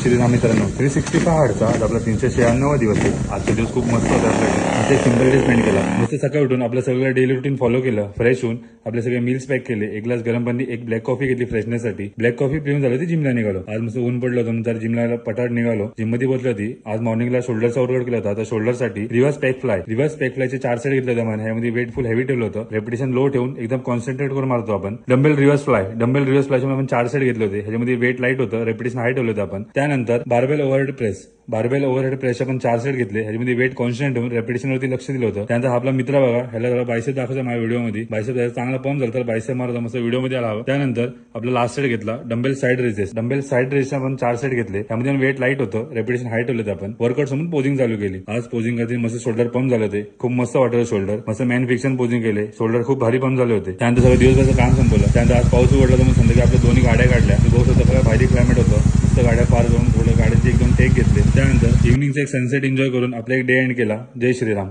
श्रीराम मित्रांनो 365 हार्डचा आज आपला 396 दिवस आहे। आजचा दिवस खूप मस्त होता आपल्याकडे। मस्त सिंपल डे स्पेंड केला। मस्त सकाळी उठून आपलं सगळं डेली रुटीन फॉलो केलं, फ्रेश होऊन आपले सगळे मील्स पॅक केले, एक ग्लास गरम पाणी, एक ब्लॅक कॉफी घेतली फ्रेशनेससाठी। ब्लॅक कॉफी पिऊन झालं ती जिमला निघालो। आज मस्त ऊन पडलं होतं तर जिमला पटाट निघालो। जिम मध्ये बसलो होती। आज मॉर्निंगला शोल्डरचा वर्कआउट केला होता। आता शोल्डरसाठी रिव्हर्स पॅक फ्लायचे 4 सेट घेतले होते मला। ह्यामध्ये वेट फुल हेवी ठेवलं होतं। रेपिटेशन लो ठेवून एकदम कॉन्सन्ट्रेट करून मारतो आपण। डंबेल रिव्हर्स फ्लायचे आपण 4 सेट घेतले होते। ह्याच्यामध्ये वेट लाईट होतं, रेपिटेशन हाय ठेवलं होतं आपण। त्यानंतर बार्बेल ओव्हरहेड प्रेस आपण 4 सेट घेतले। ह्याच्यामध्ये वेट कॉन्स्टंट ठेवून रेपिटेशन वरती लक्ष दिलं होतं। त्यानंतर आपला मित्र बघा, ह्याला जरा बायसेप दाखवायचा माझ्या व्हिडिओ मध्ये। बायसेप त्याचा चांगला पंप झाला तर बायसेप मारतो, मस्त व्हिडिओ मध्ये आला हवा। त्यानंतर आपला लास्ट सेट घेतला डंबेल साइड रेसेस आपण 4 सेट घेतले। त्यामध्ये वेट लाईट होतं, रेपिटेशन हाय ठेवलं होतं आपण। वर्कआउट समोर पोजिंग चालू केली। आज पोजिंग करते मस्त शोल्डर पंप झाले होते, खूप मस्त वाटलं शोल्डर। मस्त मॅन फिक्शन पोजिंग केले, शोल्डर खूप भारी पंप झाले होते। त्यानंतर सगळं दिवसभराचं काम संपवलं। त्यानंतर आज पाऊस उघडला तर मग संध्याकाळी आपल्या दोन्ही गाड्या काढल्या। पाऊस होता बघा, भारी क्लायमेट होतं। मस्त गाड्या पार करून थोडं गाड्यांचे 1-2 टेक घेतले। त्यानंतर इव्हनिंगचा एक सनसेट एन्जॉय करून आपला एक डे एंड केला। जय श्रीराम।